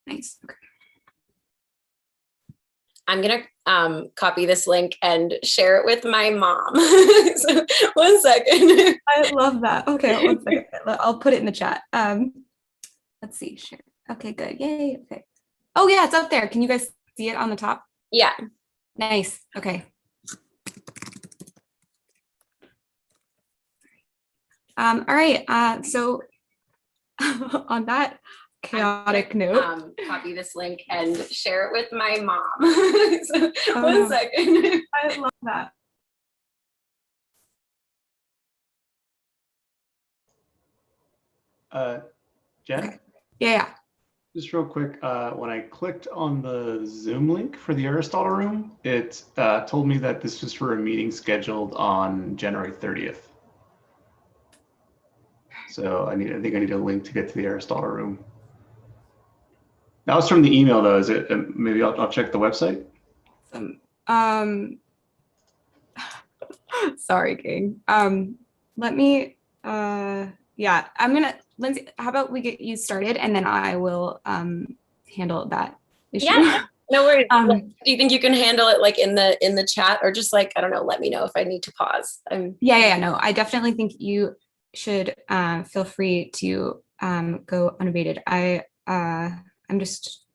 Nice. Okay. I'm going to copy this link and share it with my mom. So, 1 second. I love that. Okay, 1 second. I'll put it in the chat. Let's see. Share. Okay, good. Yay. Okay. Oh, yeah, it's up there. Can you guys see it on the top? Yeah. Nice. Okay. All right. So on that chaotic note, copy this link and share it with my mom. So, 1 second. I love that. Jen? Okay. Yeah. Just real quick, when I clicked on the Zoom link for the Aristotle room, it told me that this was for a meeting scheduled on January 30th. So I think I need a link to get to the Aristotle room. That was from the email though. Is it? Maybe I'll check the website. Sorry, King. Let me. Yeah, I'm gonna. Lindsay, how about we get you started and then I will handle that issue. Yeah, no worries. Do you think you can handle it like in the chat, or just like, I don't know, let me know if I need to pause? Yeah, no, I definitely think you should feel free to go unabated. I'm just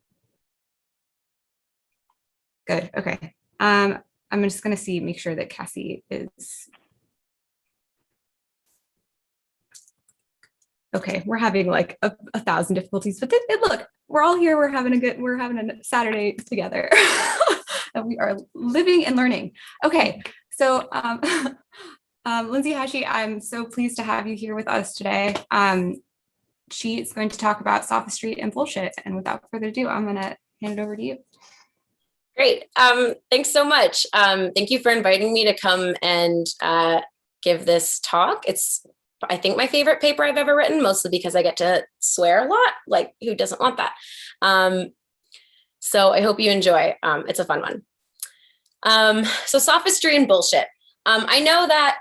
good. Okay. I'm just gonna make sure that Cassie is. Okay, we're having like a 1,000 difficulties, but look, we're all here. We're having a Saturday together, and we are living and learning. Okay, so Lindsay Hachey, I'm so pleased to have you here with us today. She is going to talk about sophistry and bullshit, and without further ado, I'm gonna hand it over to you. Great. Thanks so much. Thank you for inviting me to come and give this talk. It's, I think, my favorite paper I've ever written, mostly because I get to swear a lot. Like, who doesn't want that? So I hope you enjoy. It's a fun one. So sophistry and bullshit. I know that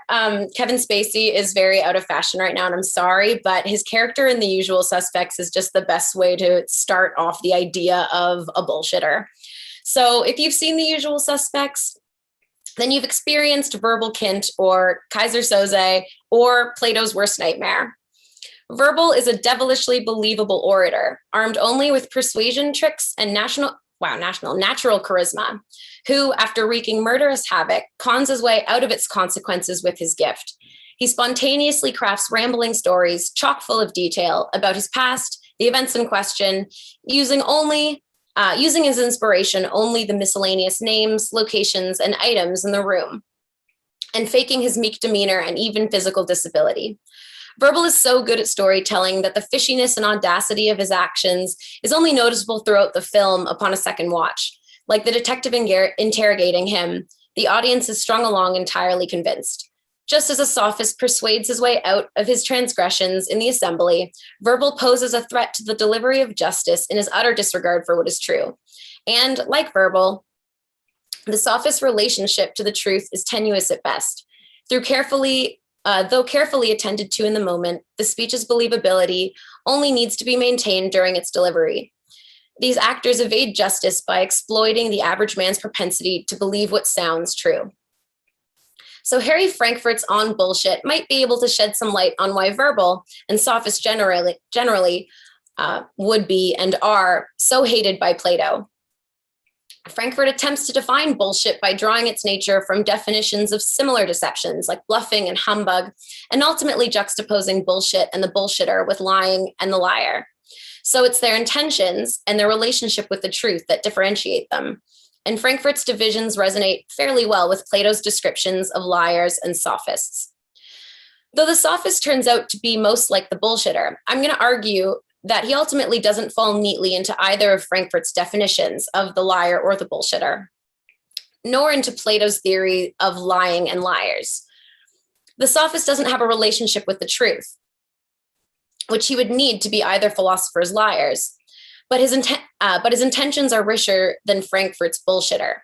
Kevin Spacey is very out of fashion right now, and I'm sorry, but his character in The Usual Suspects is just the best way to start off the idea of a bullshitter. So if you've seen The Usual Suspects, then you've experienced verbal Kint or Kaiser Soze or Plato's worst nightmare. Verbal is a devilishly believable orator, armed only with persuasion tricks and natural charisma, who, after wreaking murderous havoc, cons his way out of its consequences with his gift. He spontaneously crafts rambling stories, chock full of detail about his past, the events in question, using as inspiration only the miscellaneous names, locations, and items in the room, and faking his meek demeanor and even physical disability. Verbal is so good at storytelling that the fishiness and audacity of his actions is only noticeable throughout the film upon a second watch. Like the detective interrogating him, the audience is strung along entirely convinced. Just as a sophist persuades his way out of his transgressions in the assembly, Verbal poses a threat to the delivery of justice in his utter disregard for what is true. And like Verbal, the sophist's relationship to the truth is tenuous at best. Though carefully attended to in the moment, the speech's believability only needs to be maintained during its delivery. These actors evade justice by exploiting the average man's propensity to believe what sounds true. So Harry Frankfurt's On Bullshit might be able to shed some light on why Verbal and sophists generally would be and are so hated by Plato. Frankfurt attempts to define bullshit by drawing its nature from definitions of similar deceptions like bluffing and humbug, and ultimately juxtaposing bullshit and the bullshitter with lying and the liar. So it's their intentions and their relationship with the truth that differentiate them. And Frankfurt's divisions resonate fairly well with Plato's descriptions of liars and sophists. Though the sophist turns out to be most like the bullshitter, I'm going to argue that he ultimately doesn't fall neatly into either of Frankfurt's definitions of the liar or the bullshitter, nor into Plato's theory of lying and liars. The sophist doesn't have a relationship with the truth, which he would need to be either philosophers' liars, but his intentions are richer than Frankfurt's bullshitter.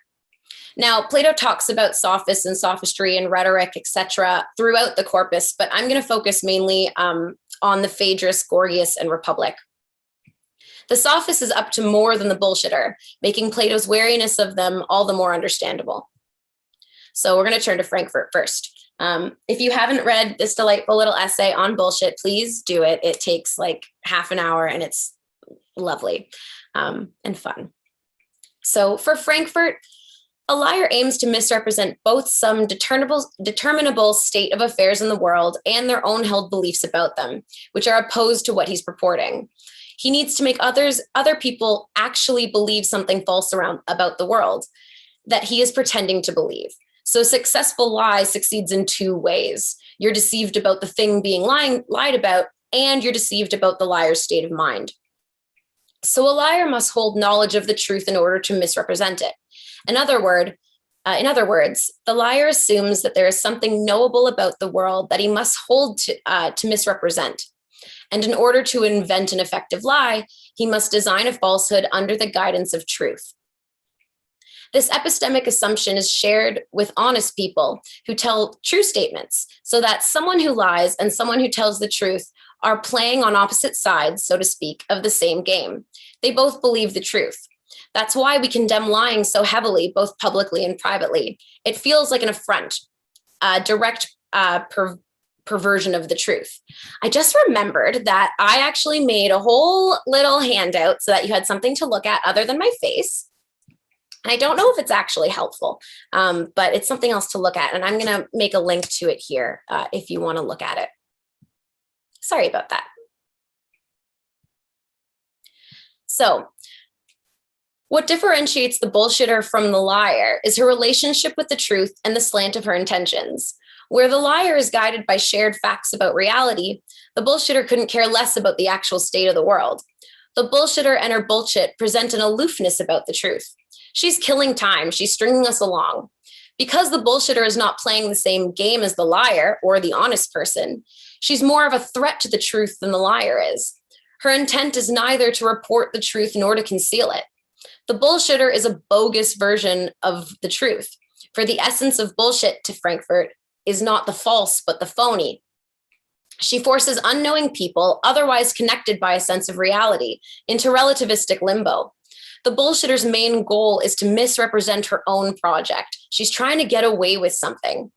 Now, Plato talks about sophists and sophistry and rhetoric, etc., throughout the corpus, but I'm going to focus mainly on the Phaedrus, Gorgias, and Republic. The sophist is up to more than the bullshitter, making Plato's wariness of them all the more understandable. So we're going to turn to Frankfurt first. If you haven't read this delightful little essay on bullshit, please do it. It takes like half an hour and it's lovely and fun. So for Frankfurt, a liar aims to misrepresent both some determinable state of affairs in the world and their own held beliefs about them, which are opposed to what he's purporting. He needs to make other people actually believe something false about the world that he is pretending to believe. So successful lie succeeds in two ways. You're deceived about the thing being lied about, and you're deceived about the liar's state of mind. So a liar must hold knowledge of the truth in order to misrepresent it. In other words, the liar assumes that there is something knowable about the world that he must hold to misrepresent. And in order to invent an effective lie, he must design a falsehood under the guidance of truth. This epistemic assumption is shared with honest people who tell true statements, so that someone who lies and someone who tells the truth are playing on opposite sides, so to speak, of the same game. They both believe the truth. That's why we condemn lying so heavily, both publicly and privately. It feels like an affront, a direct perversion of the truth. I just remembered that I actually made a whole little handout so that you had something to look at other than my face. And I don't know if it's actually helpful, but it's something else to look at. And I'm going to make a link to it here if you want to look at it. Sorry about that. So what differentiates the bullshitter from the liar is her relationship with the truth and the slant of her intentions. Where the liar is guided by shared facts about reality, the bullshitter couldn't care less about the actual state of the world. The bullshitter and her bullshit present an aloofness about the truth. She's killing time. She's stringing us along. Because the bullshitter is not playing the same game as the liar or the honest person, she's more of a threat to the truth than the liar is. Her intent is neither to report the truth nor to conceal it. The bullshitter is a bogus version of the truth, for the essence of bullshit to Frankfurt is not the false, but the phony. She forces unknowing people, otherwise connected by a sense of reality, into relativistic limbo. The bullshitter's main goal is to misrepresent her own project. She's trying to get away with something.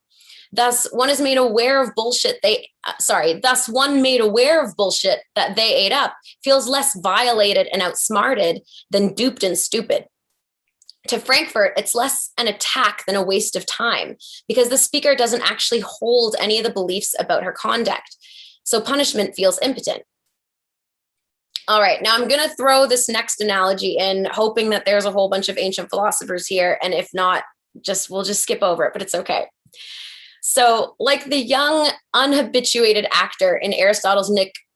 Thus, one made aware of bullshit that they ate up feels less violated and outsmarted than duped and stupid. To Frankfurt, it's less an attack than a waste of time because the speaker doesn't actually hold any of the beliefs about her conduct. So punishment feels impotent. All right, now I'm going to throw this next analogy in, hoping that there's a whole bunch of ancient philosophers here. And if not, we'll just skip over it, but it's okay. So like the young, unhabituated actor in Aristotle's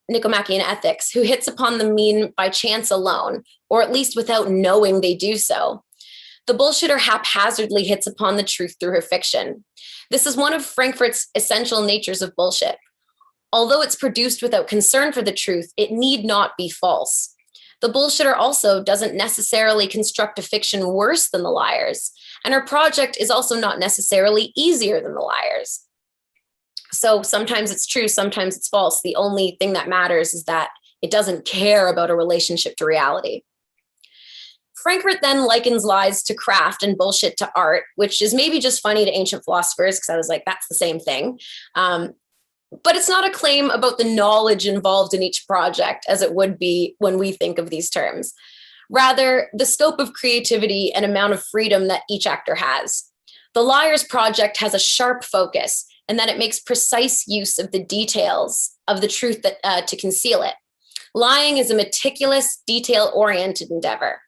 Nicomachean Ethics, who hits upon the mean by chance alone, or at least without knowing they do so, the bullshitter haphazardly hits upon the truth through her fiction. This is one of Frankfurt's essential natures of bullshit. Although it's produced without concern for the truth, it need not be false. The bullshitter also doesn't necessarily construct a fiction worse than the liars, and her project is also not necessarily easier than the liars. So sometimes it's true, sometimes it's false. The only thing that matters is that it doesn't care about a relationship to reality. Frankfurt then likens lies to craft and bullshit to art, which is maybe just funny to ancient philosophers because I was like, that's the same thing. But it's not a claim about the knowledge involved in each project as it would be when we think of these terms. Rather, the scope of creativity and amount of freedom that each actor has. The liar's project has a sharp focus and that it makes precise use of the details of the truth to conceal it. Lying is a meticulous, detail-oriented endeavor.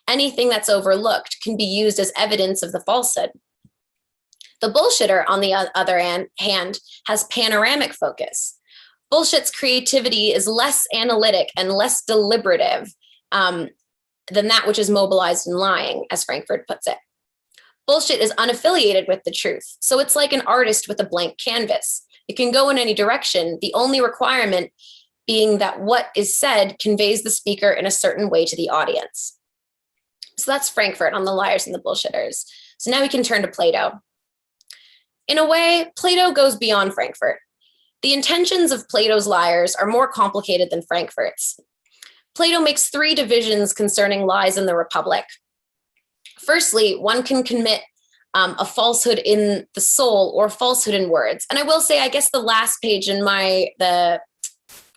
Anything that's overlooked can be used as evidence of the falsehood. The bullshitter, on the other hand, has panoramic focus. Bullshit's creativity is less analytic and less deliberative than that which is mobilized in lying, as Frankfurt puts it. Bullshit is unaffiliated with the truth, so it's like an artist with a blank canvas. It can go in any direction, the only requirement being that what is said conveys the speaker in a certain way to the audience. So that's Frankfurt on the liars and the bullshitters. So now we can turn to Plato. In a way, Plato goes beyond Frankfurt. The intentions of Plato's liars are more complicated than Frankfurt's. Plato makes 3 divisions concerning lies in the Republic. Firstly, one can commit a falsehood in the soul or falsehood in words. And I will say, I guess the last page in the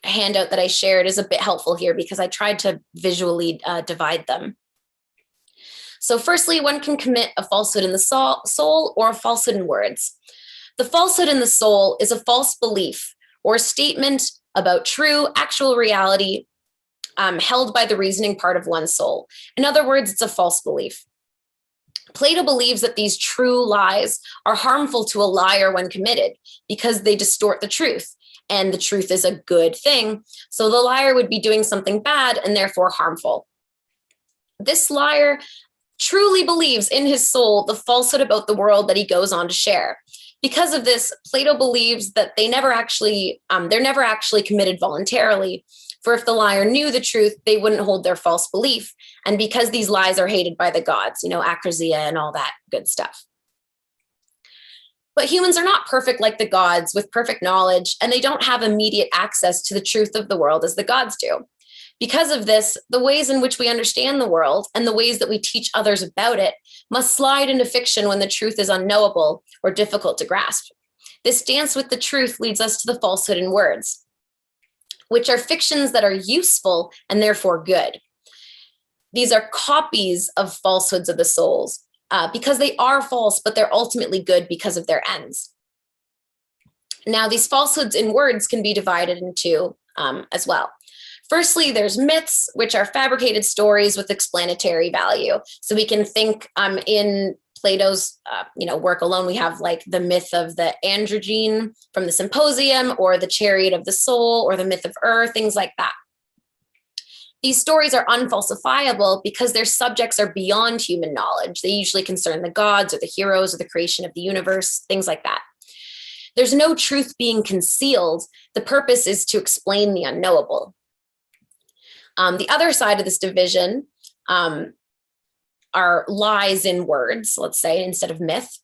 handout that I shared is a bit helpful here because I tried to visually divide them. So firstly, one can commit a falsehood in the soul or a falsehood in words. The falsehood in the soul is a false belief or statement about true, actual reality held by the reasoning part of one's soul. In other words, it's a false belief. Plato believes that these true lies are harmful to a liar when committed because they distort the truth, and the truth is a good thing. So the liar would be doing something bad and therefore harmful. This liar truly believes in his soul the falsehood about the world that he goes on to share. Because of this, Plato believes that they're never actually committed voluntarily. For if the liar knew the truth, they wouldn't hold their false belief. And because these lies are hated by the gods, acrasia and all that good stuff. But humans are not perfect like the gods with perfect knowledge, and they don't have immediate access to the truth of the world as the gods do. Because of this, the ways in which we understand the world and the ways that we teach others about it must slide into fiction when the truth is unknowable or difficult to grasp. This dance with the truth leads us to the falsehood in words, which are fictions that are useful and therefore good. These are copies of falsehoods of the souls because they are false, but they're ultimately good because of their ends. Now, these falsehoods in words can be divided into as well. Firstly, there's myths, which are fabricated stories with explanatory value. So we can think in Plato's work alone, we have like the myth of the androgyne from the Symposium, or the chariot of the soul, or the myth of things like that. These stories are unfalsifiable because their subjects are beyond human knowledge. They usually concern the gods or the heroes or the creation of the universe, things like that. There's no truth being concealed. The purpose is to explain the unknowable. The other side of this division are lies in words, let's say, instead of myth,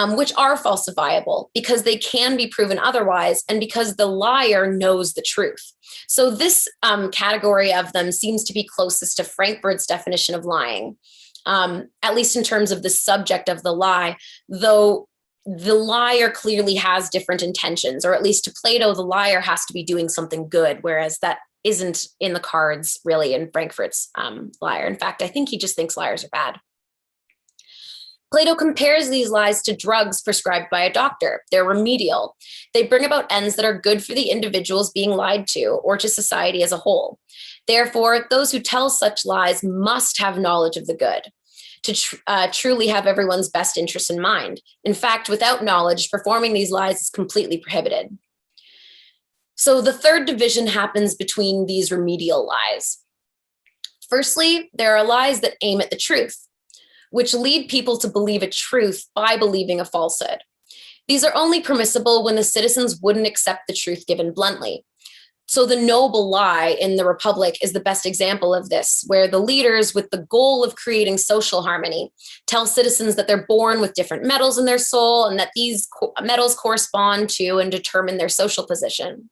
which are falsifiable because they can be proven otherwise and because the liar knows the truth. So this category of them seems to be closest to Frankfurt's definition of lying, at least in terms of the subject of the lie, though the liar clearly has different intentions, or at least to Plato, the liar has to be doing something good, whereas that isn't in the cards really in Frankfurt's liar. In fact, I think he just thinks liars are bad. Plato compares these lies to drugs prescribed by a doctor. They're remedial. They bring about ends that are good for the individuals being lied to or to society as a whole. Therefore, those who tell such lies must have knowledge of the good to truly have everyone's best interest in mind. In fact, without knowledge, performing these lies is completely prohibited. So the third division happens between these remedial lies. Firstly, there are lies that aim at the truth, which lead people to believe a truth by believing a falsehood. These are only permissible when the citizens wouldn't accept the truth given bluntly. So the noble lie in the Republic is the best example of this, where the leaders, with the goal of creating social harmony, tell citizens that they're born with different metals in their soul and that these metals correspond to and determine their social position.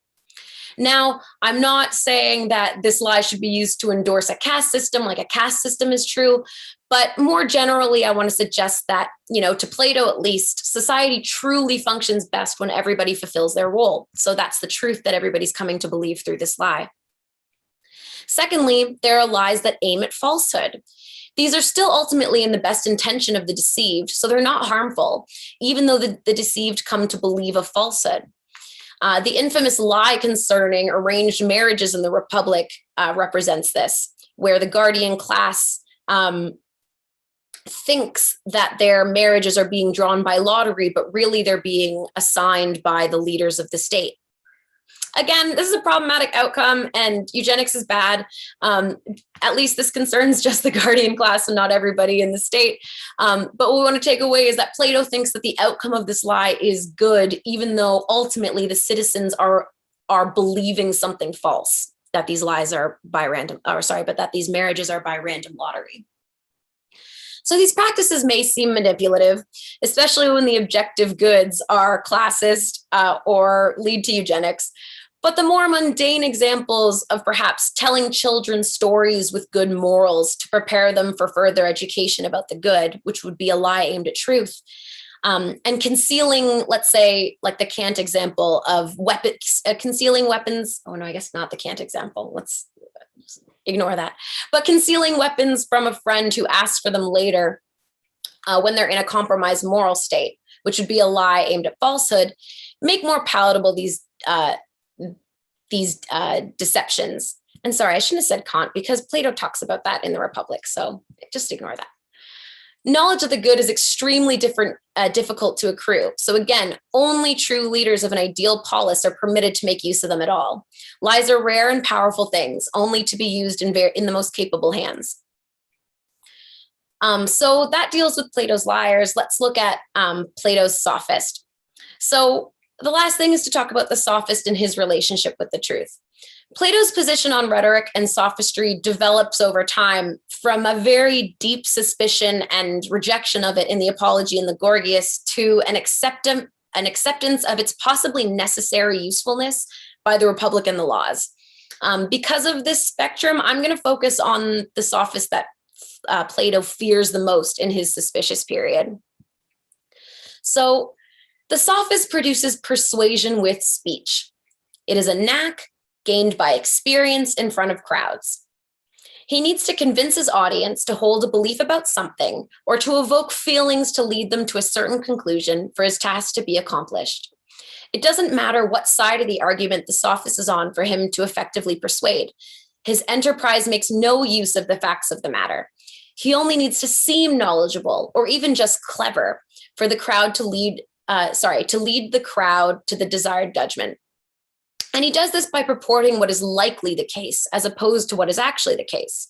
Now, I'm not saying that this lie should be used to endorse a caste system, like a caste system is true, but more generally, I want to suggest that, to Plato at least, society truly functions best when everybody fulfills their role. So that's the truth that everybody's coming to believe through this lie. Secondly, there are lies that aim at falsehood. These are still ultimately in the best intention of the deceived, so they're not harmful, even though the deceived come to believe a falsehood. The infamous lie concerning arranged marriages in the Republic represents this, where the guardian class thinks that their marriages are being drawn by lottery, but really they're being assigned by the leaders of the state. Again, this is a problematic outcome and eugenics is bad. At least this concerns just the guardian class and not everybody in the state. But what we want to take away is that Plato thinks that the outcome of this lie is good, even though ultimately the citizens are believing something false, that these lies are that these marriages are by random lottery. So these practices may seem manipulative, especially when the objective goods are classist or lead to eugenics. But the more mundane examples of perhaps telling children stories with good morals to prepare them for further education about the good, which would be a lie aimed at truth, and concealing, let's say, like the Kant example of weapons, concealing weapons. Oh no, I guess not the Kant example. Let's ignore that. But concealing weapons from a friend who asks for them later when they're in a compromised moral state, which would be a lie aimed at falsehood, make more palatable these deceptions. And sorry, I shouldn't have said Kant because Plato talks about that in the Republic. So just ignore that. Knowledge of the good is extremely difficult to accrue. So again, only true leaders of an ideal polis are permitted to make use of them at all. Lies are rare and powerful things, only to be used in the most capable hands. So that deals with Plato's liars. Let's look at Plato's sophist. So the last thing is to talk about the sophist and his relationship with the truth. Plato's position on rhetoric and sophistry develops over time from a very deep suspicion and rejection of it in the Apology and the Gorgias to an acceptance of its possibly necessary usefulness by the Republic and the laws. Because of this spectrum, I'm going to focus on the sophist that Plato fears the most in his suspicious period. So the sophist produces persuasion with speech. It is a knack gained by experience in front of crowds. He needs to convince his audience to hold a belief about something or to evoke feelings to lead them to a certain conclusion for his task to be accomplished. It doesn't matter what side of the argument the sophist is on for him to effectively persuade. His enterprise makes no use of the facts of the matter. He only needs to seem knowledgeable or even just clever for the crowd to lead the crowd to the desired judgment. And he does this by purporting what is likely the case, as opposed to what is actually the case.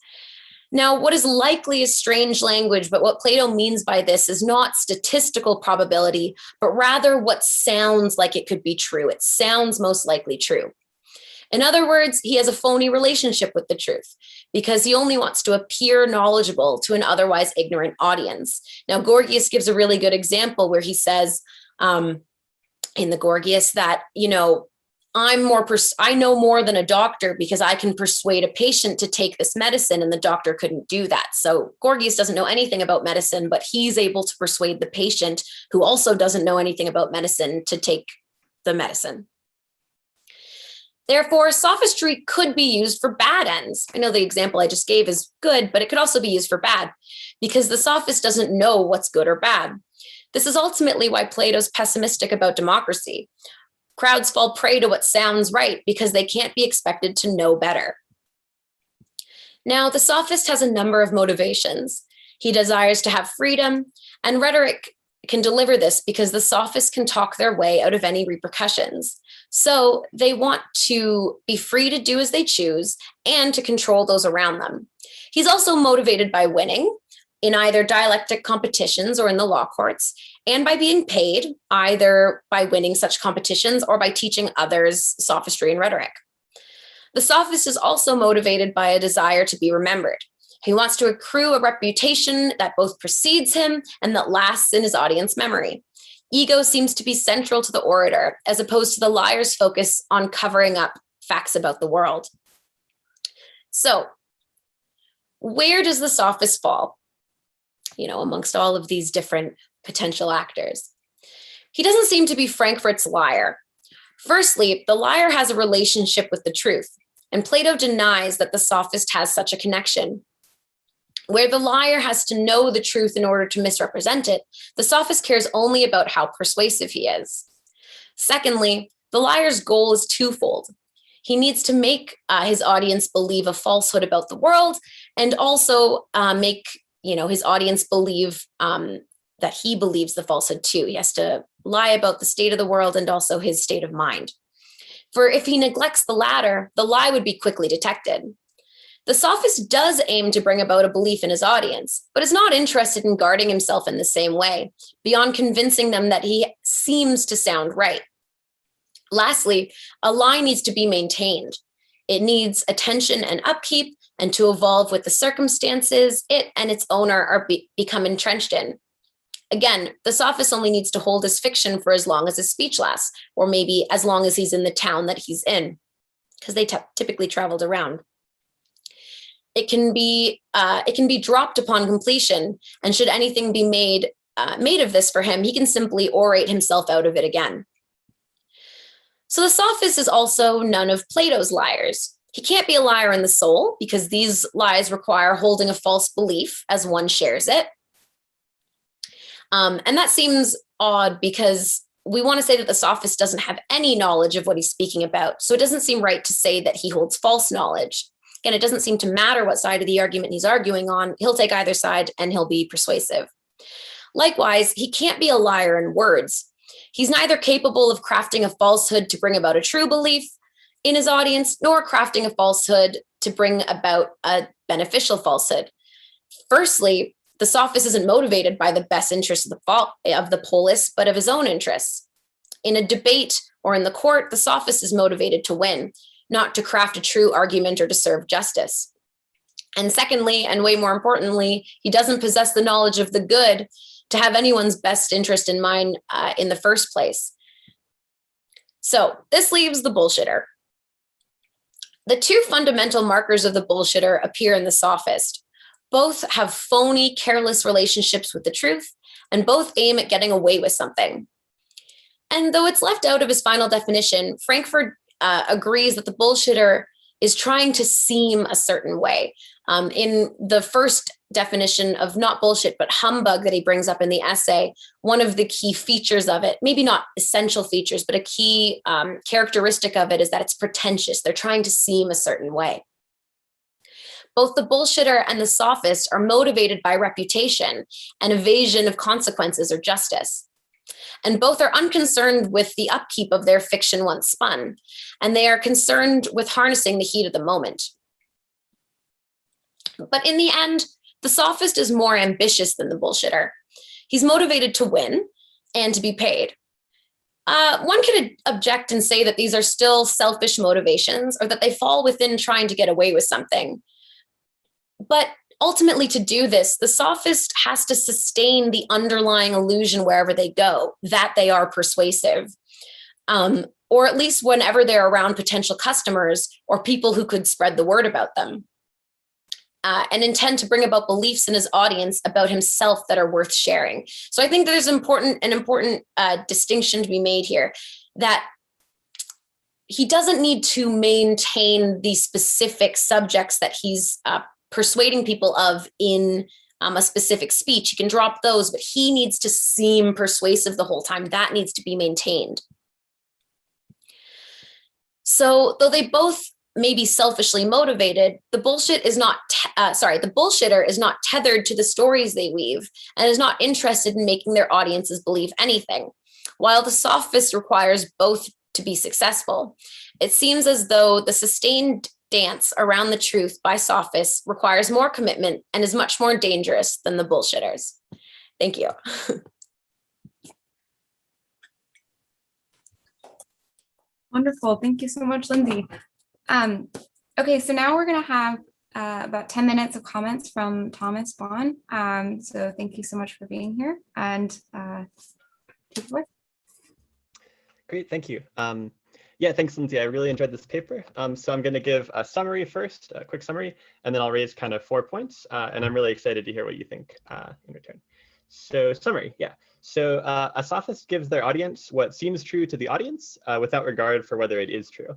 Now, what is likely is strange language, but what Plato means by this is not statistical probability, but rather what sounds like it could be true. It sounds most likely true. In other words, he has a phony relationship with the truth because he only wants to appear knowledgeable to an otherwise ignorant audience. Now, Gorgias gives a really good example where he says in the Gorgias that, I know more than a doctor because I can persuade a patient to take this medicine and the doctor couldn't do that. So Gorgias doesn't know anything about medicine, but he's able to persuade the patient who also doesn't know anything about medicine to take the medicine. Therefore, sophistry could be used for bad ends. I know the example I just gave is good, but it could also be used for bad because the sophist doesn't know what's good or bad. This is ultimately why Plato's pessimistic about democracy. Crowds fall prey to what sounds right because they can't be expected to know better. Now, the sophist has a number of motivations. He desires to have freedom, and rhetoric can deliver this because the sophists can talk their way out of any repercussions. So they want to be free to do as they choose and to control those around them. He's also motivated by winning in either dialectic competitions or in the law courts, and by being paid either by winning such competitions or by teaching others sophistry and rhetoric. The sophist is also motivated by a desire to be remembered. He wants to accrue a reputation that both precedes him and that lasts in his audience memory. Ego seems to be central to the orator, as opposed to the liar's focus on covering up facts about the world. So, where does the sophist fall? Amongst all of these different potential actors. He doesn't seem to be Frankfurt's liar. Firstly, the liar has a relationship with the truth, and Plato denies that the sophist has such a connection. Where the liar has to know the truth in order to misrepresent it, the sophist cares only about how persuasive he is. Secondly, the liar's goal is twofold. He needs to make his audience believe a falsehood about the world and also make his audience believe that he believes the falsehood too. He has to lie about the state of the world and also his state of mind. For if he neglects the latter, the lie would be quickly detected. The sophist does aim to bring about a belief in his audience, but is not interested in guarding himself in the same way, beyond convincing them that he seems to sound right. Lastly, a lie needs to be maintained. It needs attention and upkeep, and to evolve with the circumstances it and its owner are become entrenched in. Again, the sophist only needs to hold his fiction for as long as his speech lasts, or maybe as long as he's in the town that he's in, because they typically traveled around. It can be dropped upon completion, and should anything be made of this for him, he can simply orate himself out of it again. So the sophist is also none of Plato's liars. He can't be a liar in the soul, because these lies require holding a false belief as one shares it. And that seems odd, because we want to say that the sophist doesn't have any knowledge of what he's speaking about. So it doesn't seem right to say that he holds false knowledge. Again, it doesn't seem to matter what side of the argument he's arguing on. He'll take either side and he'll be persuasive. Likewise, he can't be a liar in words. He's neither capable of crafting a falsehood to bring about a true belief in his audience, nor crafting a falsehood to bring about a beneficial falsehood. Firstly, the sophist isn't motivated by the best interests of the polis, but of his own interests. In a debate or in the court, the sophist is motivated to win, not to craft a true argument or to serve justice. And secondly, and way more importantly, he doesn't possess the knowledge of the good to have anyone's best interest in mind in the first place. So this leaves the bullshitter. The two fundamental markers of the bullshitter appear in the sophist. Both have phony, careless relationships with the truth, and both aim at getting away with something. And though it's left out of his final definition, Frankfurt agrees that the bullshitter is trying to seem a certain way. In the first definition of not bullshit, but humbug that he brings up in the essay, one of the key features of it, maybe not essential features, but a key characteristic of it is that it's pretentious. They're trying to seem a certain way. Both the bullshitter and the sophist are motivated by reputation and evasion of consequences or justice. And both are unconcerned with the upkeep of their fiction once spun, and they are concerned with harnessing the heat of the moment. But in the end, the sophist is more ambitious than the bullshitter. He's motivated to win and to be paid. One could object and say that these are still selfish motivations, or that they fall within trying to get away with something. But ultimately, to do this, the sophist has to sustain the underlying illusion wherever they go, that they are persuasive, or at least whenever they're around potential customers or people who could spread the word about them, and intend to bring about beliefs in his audience about himself that are worth sharing. So I think there's an important distinction to be made here, that he doesn't need to maintain the specific subjects that he's persuading people of in a specific speech. He can drop those, but he needs to seem persuasive the whole time. That needs to be maintained. So though they both may be selfishly motivated, the bullshitter is not tethered to the stories they weave and is not interested in making their audiences believe anything, while the sophist requires both to be successful. It seems as though the sustained dance around the truth by sophists requires more commitment and is much more dangerous than the bullshitters. Thank you. Wonderful. Thank you so much, Lindsay. Okay, so now we're going to have about 10 minutes of comments from Thomas Bonn. So thank you so much for being here, and take it away. Great, thank you. Yeah, thanks, Lindsay. I really enjoyed this paper. So I'm going to give a summary first, a quick summary, and then I'll raise kind of 4 points. And I'm really excited to hear what you think in return. So summary, yeah. So a sophist gives their audience what seems true to the audience without regard for whether it is true.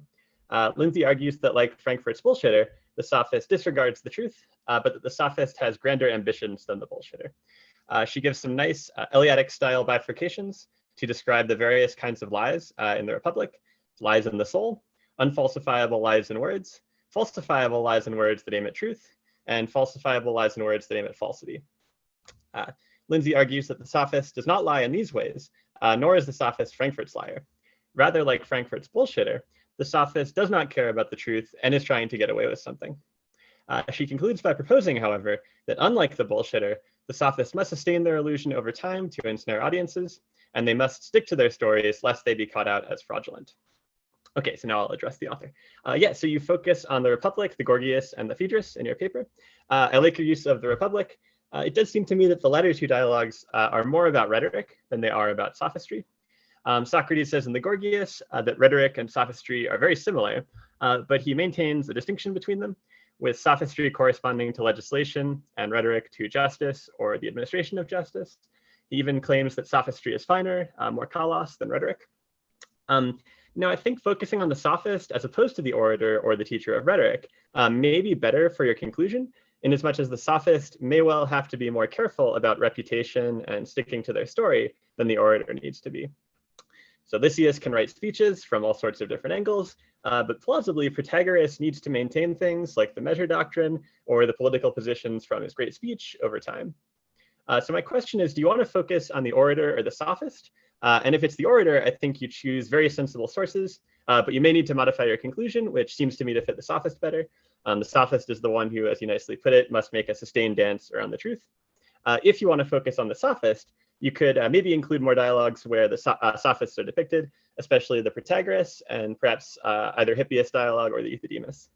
Lindsay argues that, like Frankfurt's bullshitter, the sophist disregards the truth, but that the sophist has grander ambitions than the bullshitter. She gives some nice Eleatic-style bifurcations to describe the various kinds of lies in the Republic: lies in the soul, unfalsifiable lies in words, falsifiable lies in words that aim at truth, and falsifiable lies in words that aim at falsity. Lindsay argues that the sophist does not lie in these ways, nor is the sophist Frankfurt's liar. Rather, like Frankfurt's bullshitter, the sophist does not care about the truth and is trying to get away with something. She concludes by proposing, however, that unlike the bullshitter, the sophists must sustain their illusion over time to ensnare audiences, and they must stick to their stories lest they be caught out as fraudulent. Okay, so now I'll address the author. Yeah, so you focus on the Republic, the Gorgias, and the Phaedrus in your paper. I like your use of the Republic. It does seem to me that the latter two dialogues are more about rhetoric than they are about sophistry. Socrates says in the Gorgias that rhetoric and sophistry are very similar, but he maintains a distinction between them, with sophistry corresponding to legislation and rhetoric to justice or the administration of justice. He even claims that sophistry is finer, more kalos than rhetoric. Now, I think focusing on the sophist as opposed to the orator or the teacher of rhetoric may be better for your conclusion, in as much as the sophist may well have to be more careful about reputation and sticking to their story than the orator needs to be. So Lysias can write speeches from all sorts of different angles, but plausibly Protagoras needs to maintain things like the measure doctrine or the political positions from his great speech over time. So my question is, do you want to focus on the orator or the sophist? And if it's the orator, I think you choose very sensible sources, but you may need to modify your conclusion, which seems to me to fit the sophist better. The sophist is the one who, as you nicely put it, must make a sustained dance around the truth. If you want to focus on the sophist, you could maybe include more dialogues where the sophists are depicted, especially the Protagoras and perhaps either Hippias dialogue or the Euthydemus.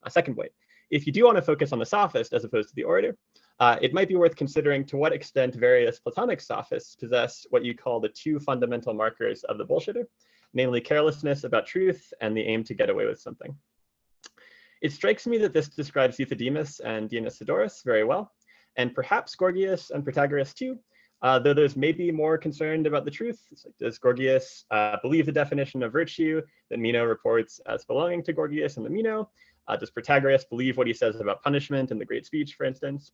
Second point, if you do want to focus on the sophist as opposed to the orator, it might be worth considering to what extent various Platonic sophists possess what you call the two fundamental markers of the bullshitter, namely carelessness about truth and the aim to get away with something. It strikes me that this describes Euthydemus and Dionysodorus very well, and perhaps Gorgias and Protagoras too, though those may be more concerned about the truth. Like, does Gorgias believe the definition of virtue that Meno reports as belonging to Gorgias and the Meno? Does Protagoras believe what he says about punishment in the great speech, for instance?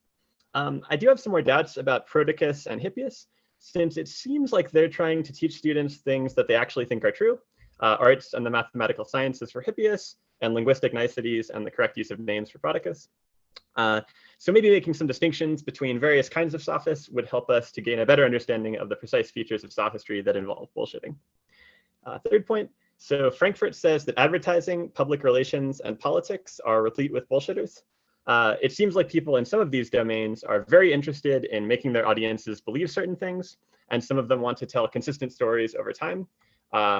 I do have some more doubts about Prodicus and Hippias, since it seems like they're trying to teach students things that they actually think are true, arts and the mathematical sciences for Hippias, and linguistic niceties and the correct use of names for Prodicus. So maybe making some distinctions between various kinds of sophists would help us to gain a better understanding of the precise features of sophistry that involve bullshitting. Third point, so Frankfurt says that advertising, public relations, and politics are replete with bullshitters. It seems like people in some of these domains are very interested in making their audiences believe certain things, and some of them want to tell consistent stories over time.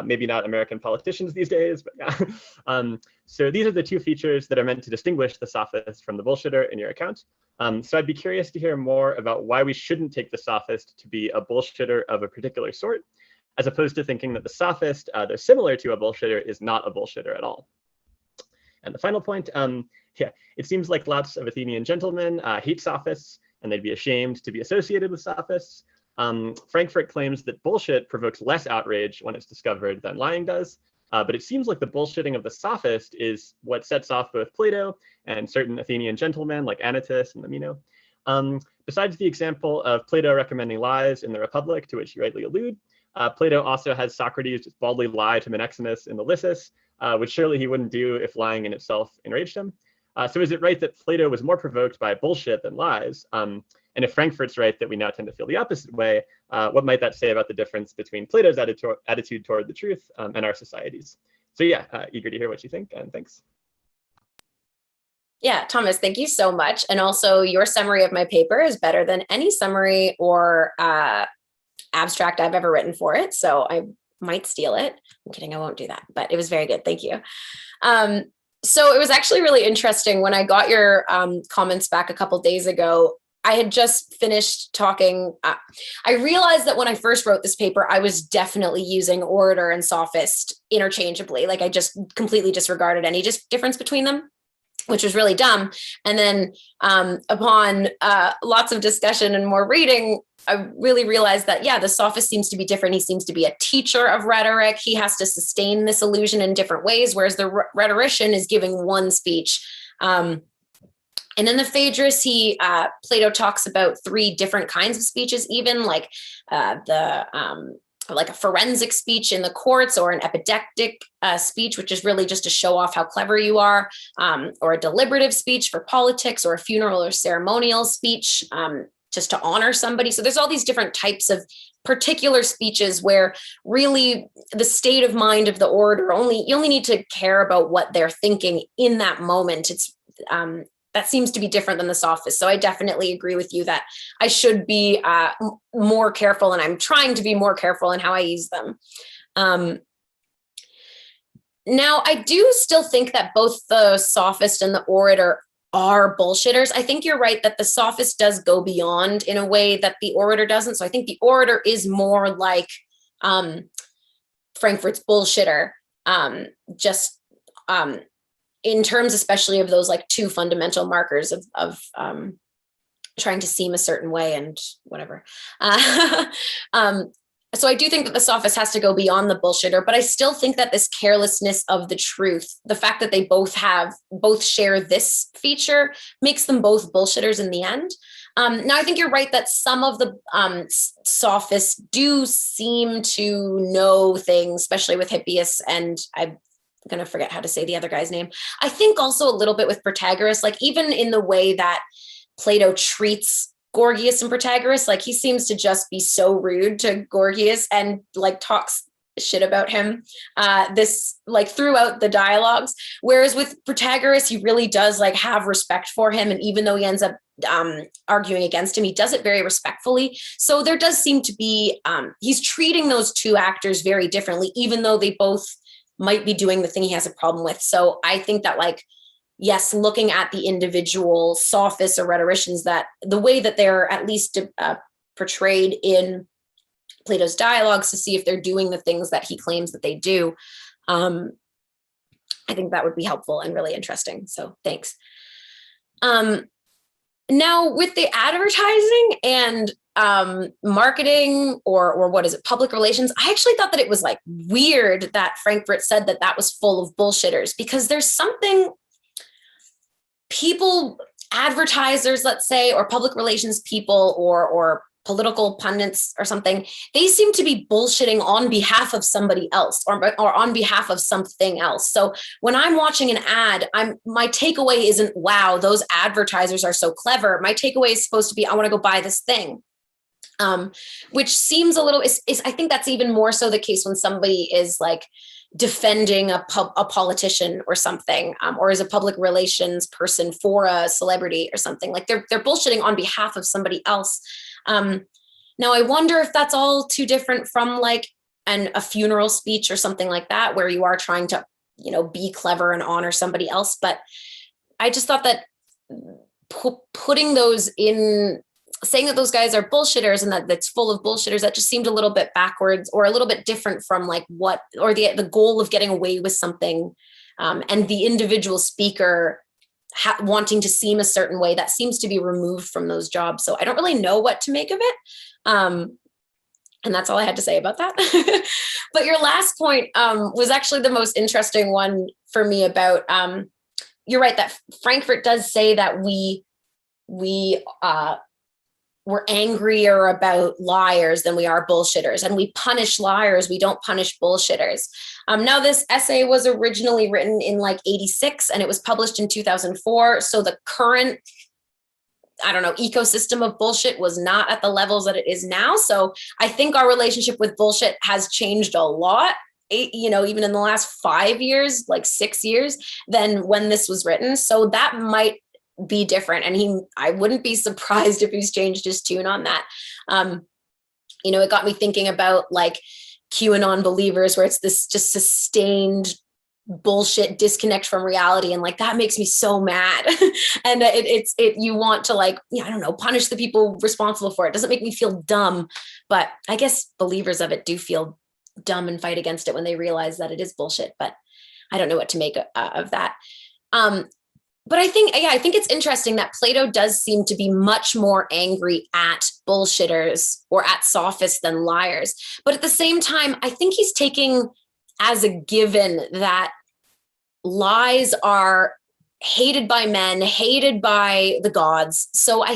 Maybe not American politicians these days, but yeah. So these are the two features that are meant to distinguish the sophist from the bullshitter in your account. So I'd be curious to hear more about why we shouldn't take the sophist to be a bullshitter of a particular sort, as opposed to thinking that the sophist, though similar to a bullshitter, is not a bullshitter at all. And the final point, yeah, it seems like lots of Athenian gentlemen hate sophists, and they'd be ashamed to be associated with sophists. Frankfurt claims that bullshit provokes less outrage when it's discovered than lying does, but it seems like the bullshitting of the sophist is what sets off both Plato and certain Athenian gentlemen like Anytus and the Meno. Besides the example of Plato recommending lies in the Republic, to which you rightly allude, Plato also has Socrates just baldly lie to Menexenus in the Lysis, which surely he wouldn't do if lying in itself enraged him. So is it right that Plato was more provoked by bullshit than lies? And if Frankfurt's right that we now tend to feel the opposite way, what might that say about the difference between Plato's attitude toward the truth and our societies? So yeah, eager to hear what you think, and thanks. Yeah, Thomas, thank you so much. And also your summary of my paper is better than any summary or abstract I've ever written for it. So I might steal it. I'm kidding, I won't do that, but it was very good. Thank you. So it was actually really interesting when I got your comments back a couple days ago. I had just finished talking. I realized that when I first wrote this paper, I was definitely using orator and sophist interchangeably. Like I just completely disregarded any difference between them, which was really dumb. And then upon lots of discussion and more reading, I really realized that, yeah, the sophist seems to be different. He seems to be a teacher of rhetoric. He has to sustain this illusion in different ways, whereas the rhetorician is giving one speech. And in the Phaedrus, Plato talks about 3 different kinds of speeches, even like like a forensic speech in the courts, or an epidectic speech, which is really just to show off how clever you are, or a deliberative speech for politics, or a funeral or ceremonial speech, just to honor somebody. So there's all these different types of particular speeches where really the state of mind of the orator, you only need to care about what they're thinking in that moment. It's that seems to be different than the sophist. So I definitely agree with you that I should be more careful, and I'm trying to be more careful in how I use them. Now, I do still think that both the sophist and the orator are bullshitters. I think you're right that the sophist does go beyond in a way that the orator doesn't. So I think the orator is more like Frankfurt's bullshitter, just in terms especially of those like two fundamental markers of trying to seem a certain way and whatever. So I do think that the sophist has to go beyond the bullshitter, but I still think that this carelessness of the truth, the fact that they both share this feature, makes them both bullshitters in the end. Now, I think you're right that some of the sophists do seem to know things, especially with Hippias, and I'm going to forget how to say the other guy's name. I think also a little bit with Protagoras, like even in the way that Plato treats Gorgias and Protagoras, like he seems to just be so rude to Gorgias and like talks shit about him this like throughout the dialogues, whereas with Protagoras he really does like have respect for him, and even though he ends up arguing against him, he does it very respectfully. So there does seem to be he's treating those two actors very differently, even though they both might be doing the thing he has a problem with. So I think that like, yes, looking at the individual sophists or rhetoricians, that the way that they're at least portrayed in Plato's dialogues to see if they're doing the things that he claims that they do, I think that would be helpful and really interesting. So thanks. Now with the advertising and marketing or what is it, public relations, I actually thought that it was like weird that Frankfurt said that that was full of bullshitters, because there's something people, advertisers, let's say, or public relations people or political pundits or something, they seem to be bullshitting on behalf of somebody else or on behalf of something else. So when I'm watching an ad, my takeaway isn't, wow, those advertisers are so clever. My takeaway is supposed to be, I want to go buy this thing. Which seems a little, I think that's even more so the case when somebody is like defending a politician or something, or is a public relations person for a celebrity or something. Like they're bullshitting on behalf of somebody else. Now I wonder if that's all too different from like a funeral speech or something like that, where you are trying to, be clever and honor somebody else. But I just thought that putting those in, saying that those guys are bullshitters and that's full of bullshitters, that just seemed a little bit backwards or a little bit different from like what, or the goal of getting away with something, and the individual speaker wanting to seem a certain way, that seems to be removed from those jobs. So I don't really know what to make of it. And that's all I had to say about that. But your last point was actually the most interesting one for me about, you're right, that Frankfurt does say that we're angrier about liars than we are bullshitters, and we punish liars, we don't punish bullshitters. Now this essay was originally written in like 86 and it was published in 2004. So the current, ecosystem of bullshit was not at the levels that it is now. So I think our relationship with bullshit has changed a lot, even in the last 5 years, like 6 years, than when this was written. So that might be different. And I wouldn't be surprised if he's changed his tune on that. It got me thinking about like QAnon believers, where it's this just sustained bullshit disconnect from reality. And like, that makes me so mad. And you want to like, punish the people responsible for it. It doesn't make me feel dumb, but I guess believers of it do feel dumb and fight against it when they realize that it is bullshit, but I don't know what to make of that. But I think it's interesting that Plato does seem to be much more angry at bullshitters or at sophists than liars. But at the same time, I think he's taking as a given that lies are hated by men, hated by the gods. So I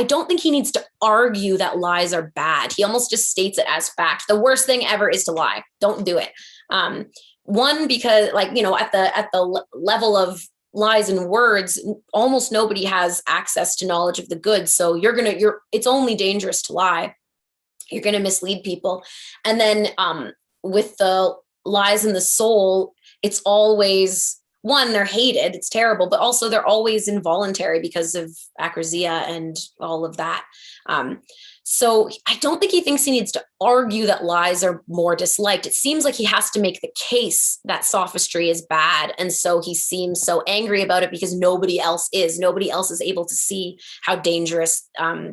don't think he needs to argue that lies are bad. He almost just states it as fact. The worst thing ever is to lie. Don't do it. One, because at the level of lies and words, almost nobody has access to knowledge of the good. So it's only dangerous to lie. You're going to mislead people. And then with the lies in the soul, it's always, one, they're hated, it's terrible, but also they're always involuntary because of acrasia and all of that. So I don't think he thinks he needs to argue that lies are more disliked. It seems like he has to make the case that sophistry is bad. And so he seems so angry about it because nobody else is. Nobody else is able to see how dangerous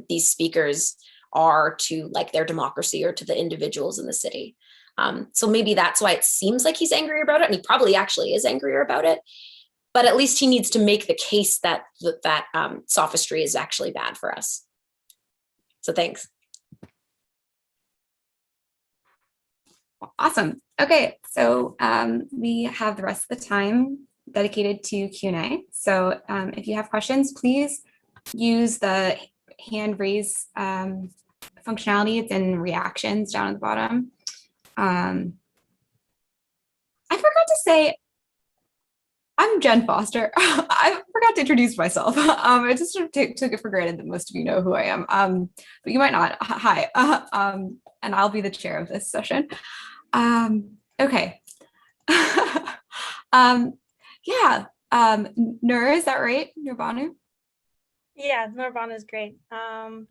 these speakers are to like their democracy or to the individuals in the city. So maybe that's why it seems like he's angry about it. And he probably actually is angrier about it. But at least he needs to make the case that sophistry is actually bad for us. So thanks. Awesome. Okay, so we have the rest of the time dedicated to Q&A. So if you have questions, please use the hand raise functionality. It's in reactions down at the bottom. I forgot to say, I'm Jen Foster. I forgot to introduce myself. I just sort of took it for granted that most of you know who I am, but you might not. Hi, and I'll be the chair of this session. Okay. Yeah, Nur, is that right? Nurbanu? Yeah, Nirvana is great.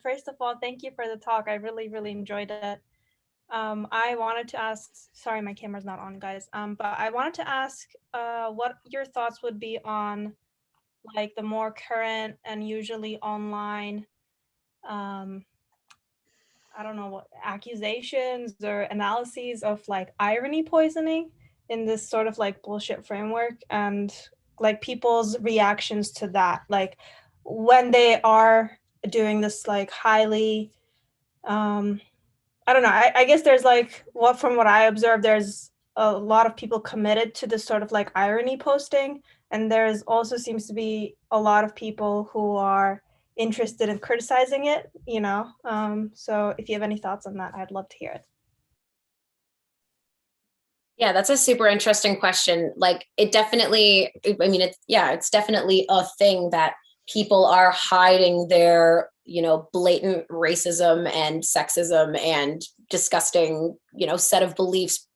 First of all, thank you for the talk. I really enjoyed it. I wanted to ask, sorry, my camera's not on, guys. But I wanted to ask what your thoughts would be on like the more current and usually online, I don't know what accusations or analyses of like irony poisoning in this sort of like bullshit framework, and like people's reactions to that, like when they are doing this like highly, I don't know. I guess there's like from what I observed, there's a lot of people committed to this sort of like irony posting. And there's also seems to be a lot of people who are interested in criticizing it, you know? So if you have any thoughts on that, I'd love to hear it. Yeah, that's a super interesting question. Like it definitely, I mean, it's definitely a thing that people are hiding their, blatant racism and sexism and disgusting, set of beliefs,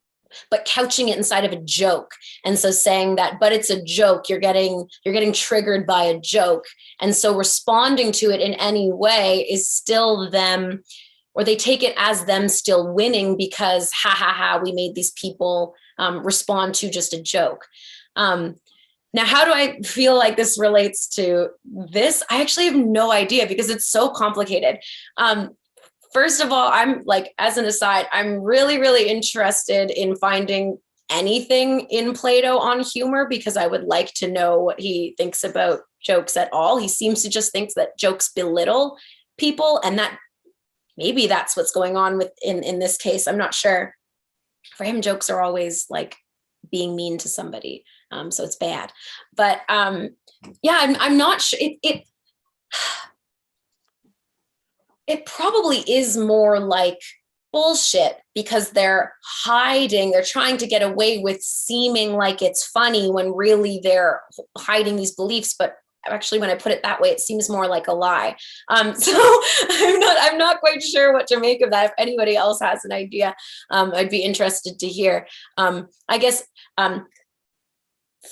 but couching it inside of a joke. And so saying that, but it's a joke, you're getting triggered by a joke. And so responding to it in any way is still them, or they take it as them still winning because we made these people respond to just a joke. Now, how do I feel like this relates to this? I actually have no idea because it's so complicated. First of all, I'm like, as an aside, I'm really interested in finding anything in Plato on humor because I would like to know what he thinks about jokes at all. He seems to just think that jokes belittle people, and that maybe that's what's going on with in this case. I'm not sure. For him, jokes are always like being mean to somebody. So it's bad. But yeah, I'm not sure. It probably is more like bullshit because they're hiding, they're trying to get away with seeming like it's funny when really they're hiding these beliefs. But actually, when I put it that way, it seems more like a lie. So I'm not quite sure what to make of that. If anybody else has an idea, I'd be interested to hear. I guess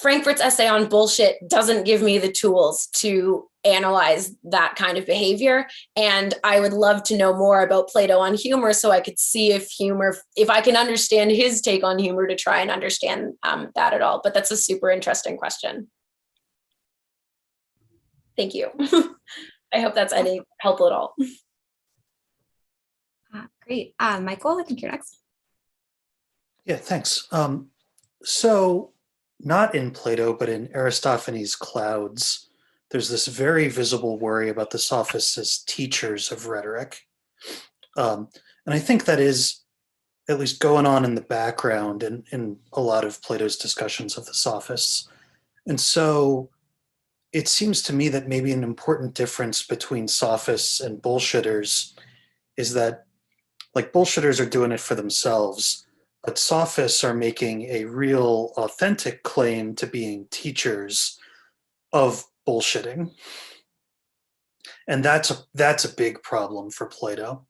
Frankfurt's essay on bullshit doesn't give me the tools to analyze that kind of behavior. And I would love to know more about Plato on humor so I could see if I can understand his take on humor to try and understand that at all. But that's a super interesting question. Thank you. I hope that's any helpful at all. Great. Michael, I think you're next. Yeah, thanks. So not in Plato, but in Aristophanes' Clouds, there's this very visible worry about the sophists as teachers of rhetoric. And I think that is at least going on in the background in a lot of Plato's discussions of the sophists. And so it seems to me that maybe an important difference between sophists and bullshitters is that, like, bullshitters are doing it for themselves, but sophists are making a real authentic claim to being teachers of bullshitting. And that's a big problem for Plato,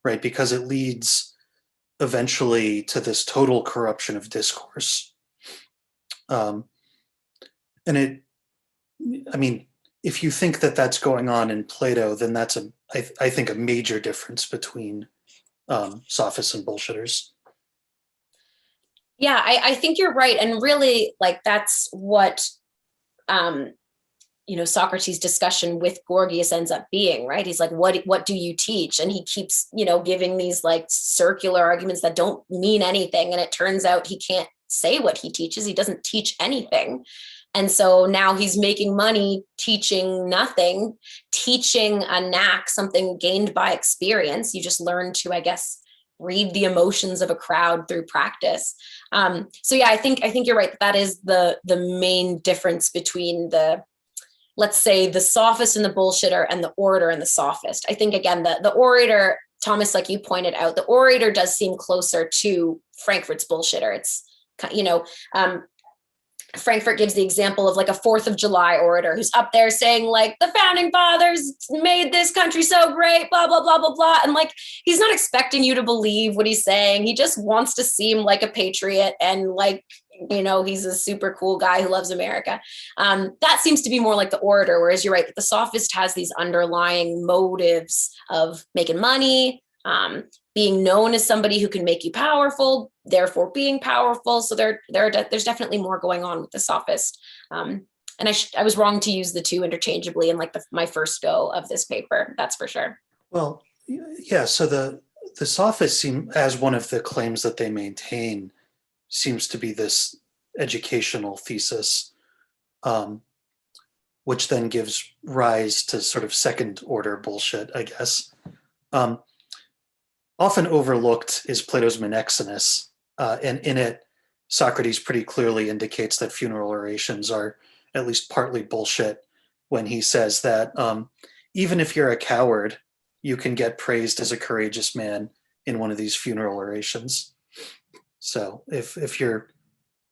right? Because it leads eventually to this total corruption of discourse. And if you think that that's going on in Plato, then that's I think, a major difference between sophists and bullshitters. Yeah, I think you're right. And really, like, that's what, Socrates' discussion with Gorgias ends up being, right? He's like, what do you teach? And he keeps, giving these like circular arguments that don't mean anything. And it turns out he can't say what he teaches. He doesn't teach anything. And so now he's making money teaching nothing, teaching a knack, something gained by experience. You just learn to, I guess, read the emotions of a crowd through practice. So yeah, I think you're right. That is the main difference between let's say the sophist and the bullshitter, and the orator and the sophist. I think, again, the orator, Thomas, like you pointed out, the orator does seem closer to Frankfurt's bullshitter. It's, Frankfurt gives the example of like a 4th of July orator who's up there saying like the founding fathers made this country so great, blah, blah, blah, blah, blah. And like, he's not expecting you to believe what he's saying. He just wants to seem like a patriot and like, he's a super cool guy who loves America. That seems to be more like the orator, whereas you're right, that the sophist has these underlying motives of making money, being known as somebody who can make you powerful, therefore being powerful. So there's definitely more going on with the sophist. And I was wrong to use the two interchangeably in like my first go of this paper. That's for sure. Well, yeah. So the sophists seem, as one of the claims that they maintain, seems to be this educational thesis, which then gives rise to sort of second order bullshit, I guess. Often overlooked is Plato's Menexenus, and in it, Socrates pretty clearly indicates that funeral orations are at least partly bullshit when he says that even if you're a coward, you can get praised as a courageous man in one of these funeral orations. So if you're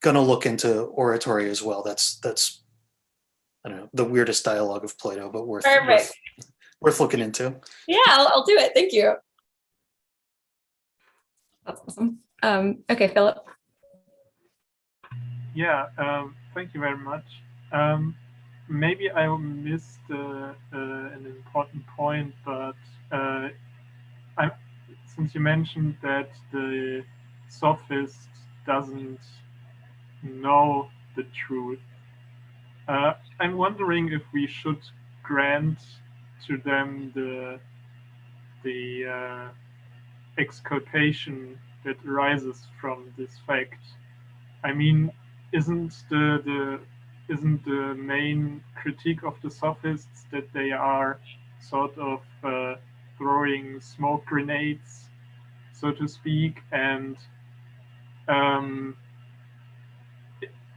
gonna look into oratory as well, that's I don't know, the weirdest dialogue of Plato, but worth looking into. Yeah, I'll do it. Thank you. That's awesome. Okay, Philip. Yeah, thank you very much. Maybe I missed an important point, but since you mentioned that the sophist doesn't know the truth, I'm wondering if we should grant to them the exculpation that arises from this fact. I mean, isn't the main critique of the sophists that they are sort of throwing smoke grenades, so to speak, and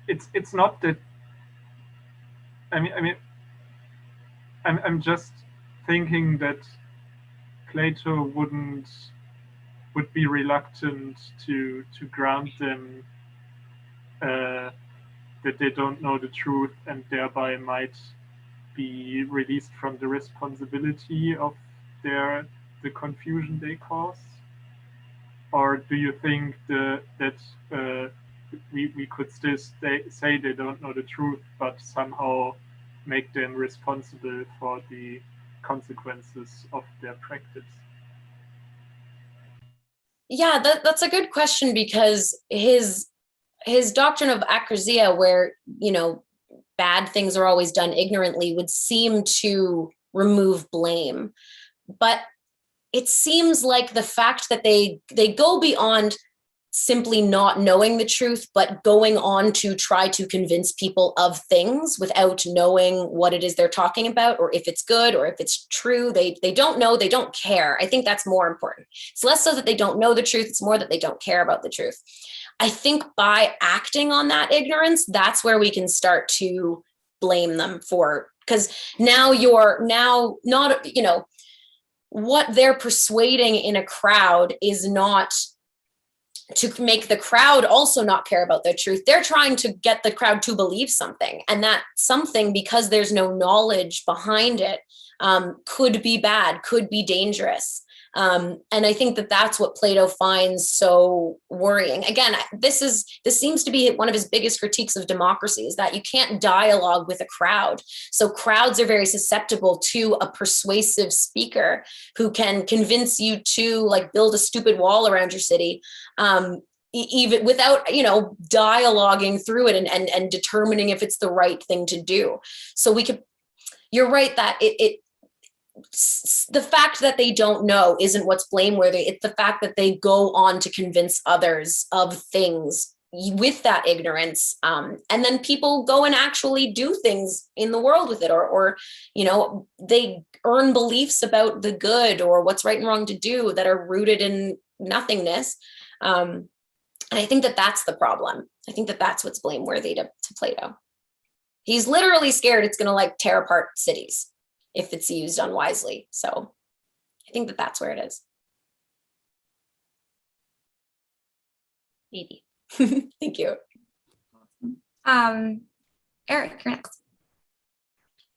it's not that. I'm just thinking that Plato would be reluctant to grant them that they don't know the truth and thereby might be released from the responsibility of the confusion they cause? Or do you think that we could still say they don't know the truth, but somehow make them responsible for the consequences of their practice? Yeah, that's a good question, because his doctrine of acrasia, where, bad things are always done ignorantly, would seem to remove blame. But it seems like the fact that they go beyond simply not knowing the truth, but going on to try to convince people of things without knowing what it is they're talking about, or if it's good, or if it's true. They don't know, they don't care. I think that's more important. It's less so that they don't know the truth, it's more that they don't care about the truth. I think by acting on that ignorance, that's where we can start to blame them for, because now not, what they're persuading in a crowd is not to make the crowd also not care about their truth. They're trying to get the crowd to believe something, and that something, because there's no knowledge behind it, could be bad, could be dangerous. And I think that that's what Plato finds so worrying. Again, this seems to be one of his biggest critiques of democracy, is that you can't dialogue with a crowd. So crowds are very susceptible to a persuasive speaker who can convince you to like build a stupid wall around your city, even without, dialoguing through it and determining if it's the right thing to do. So you're right that the fact that they don't know isn't what's blameworthy. It's the fact that they go on to convince others of things with that ignorance. And then people go and actually do things in the world with it, or they earn beliefs about the good or what's right and wrong to do that are rooted in nothingness. And I think that that's the problem. I think that that's what's blameworthy to Plato. He's literally scared it's going to like tear apart cities if it's used unwisely. So I think that that's where it is. Maybe. Thank you. Eric, you're next.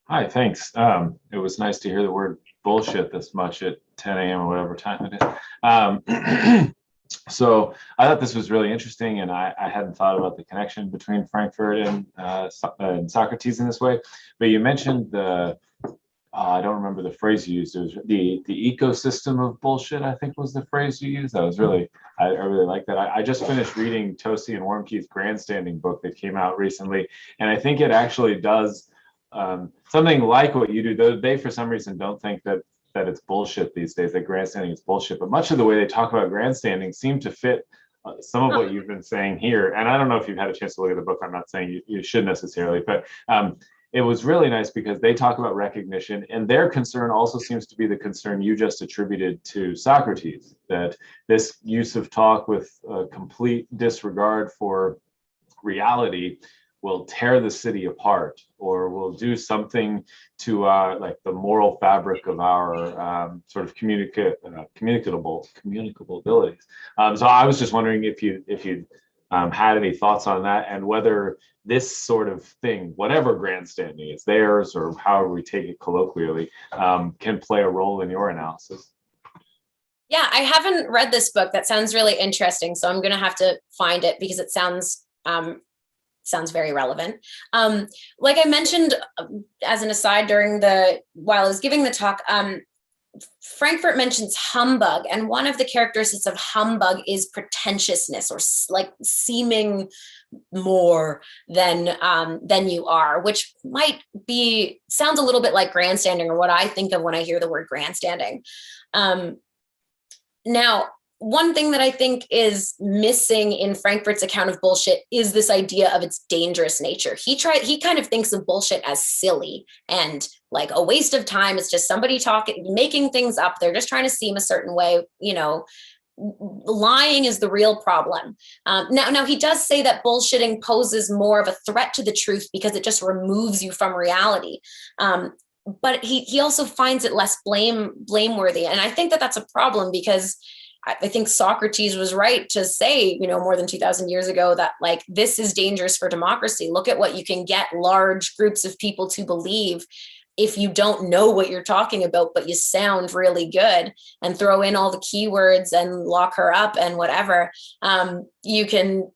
Hi, thanks. It was nice to hear the word bullshit this much at 10 a.m. or whatever time it is. So I thought this was really interesting, and I hadn't thought about the connection between Frankfurt and Socrates in this way. But you mentioned I don't remember the phrase you used. It was the ecosystem of bullshit, I think was the phrase you used. That was I really like that. I just finished reading Tosi and Warmke's grandstanding book that came out recently, and I think it actually does something like what you do. They, for some reason, don't think that it's bullshit these days, that grandstanding is bullshit. But much of the way they talk about grandstanding seem to fit some of what you've been saying here. And I don't know if you've had a chance to look at the book. I'm not saying you should necessarily, but it was really nice because they talk about recognition, and their concern also seems to be the concern you just attributed to Socrates, that this use of talk with complete disregard for reality will tear the city apart, or will do something to like the moral fabric of our sort of communicable abilities. So I was just wondering if you had any thoughts on that, and whether this sort of thing, whatever grandstanding is theirs, or however we take it colloquially, can play a role in your analysis. Yeah, I haven't read this book. That sounds really interesting. So I'm going to have to find it because it sounds very relevant. Like I mentioned as an aside while I was giving the talk, Frankfurt mentions humbug, and one of the characteristics of humbug is pretentiousness, or like seeming more than you are, which sounds a little bit like grandstanding, or what I think of when I hear the word grandstanding. Now, one thing that I think is missing in Frankfurt's account of bullshit is this idea of its dangerous nature. He kind of thinks of bullshit as silly and like a waste of time. It's just somebody making things up. They're just trying to seem a certain way. Lying is the real problem. Now he does say that bullshitting poses more of a threat to the truth because it just removes you from reality. But he also finds it less blameworthy. And I think that that's a problem, because I think Socrates was right to say, more than 2,000 years ago, that like, this is dangerous for democracy. Look at what you can get large groups of people to believe if you don't know what you're talking about, but you sound really good and throw in all the keywords and lock her up and whatever. You can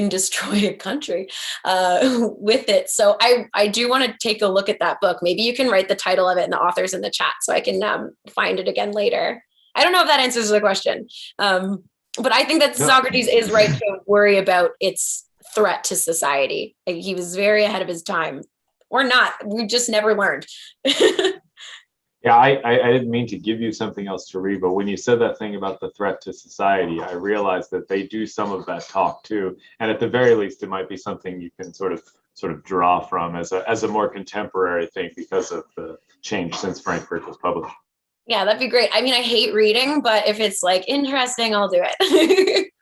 destroy a country with it. So I do want to take a look at that book. Maybe you can write the title of it and the authors in the chat so I can find it again later. I don't know if that answers the question, but I think that Socrates is right to worry about its threat to society. He was very ahead of his time, or not. We just never learned. Yeah, I didn't mean to give you something else to read, but when you said that thing about the threat to society, I realized that they do some of that talk too, and at the very least, it might be something you can sort of draw from as a more contemporary thing because of the change since Frankfurt was published. Yeah, that'd be great. I mean, I hate reading, but if it's like interesting, I'll do it.